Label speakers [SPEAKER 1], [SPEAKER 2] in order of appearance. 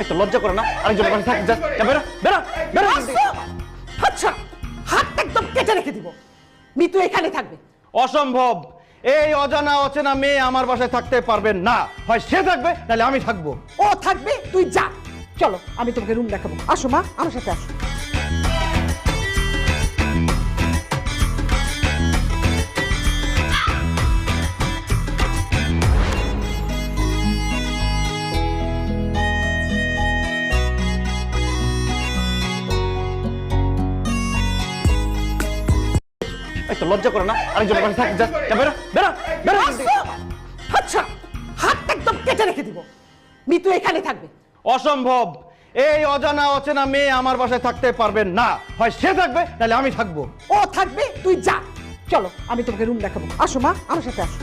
[SPEAKER 1] একটু লজ্জা করে না? আরেকজনের পাশে থাক, যা বেরো বেরো বেরো।
[SPEAKER 2] আচ্ছা, হাত একদম কেটে রেখে দিব। মিতু এখানে থাকবে।
[SPEAKER 1] অসম্ভব। এই অজানা অচেনা মেয়ে আমার বাসায় থাকতে পারবেন না। হয় সে থাকবে নাহলে আমি থাকবো।
[SPEAKER 2] ও থাকবে, তুই যা। চলো আমি তোমাকে রুম দেখাবো। আসো মা, আমার সাথে আসো।
[SPEAKER 1] একটু লজ্জা করে না? আরেকজনের পাশে থাক, যা বেরো বেরো বেরো।
[SPEAKER 2] আচ্ছা, হাত একদম কেটে রেখে দিব। মিতু এখানে থাকবে।
[SPEAKER 1] অসম্ভব। এই অজানা অচেনা মেয়ে আমার বাসায় থাকতে পারবেন না। হয় সে থাকবে নাহলে আমি থাকবো।
[SPEAKER 2] ও থাকবে, তুই যা। চলো আমি তোমাকে রুম দেখাবো। আসো মা, আমার সাথে আসো।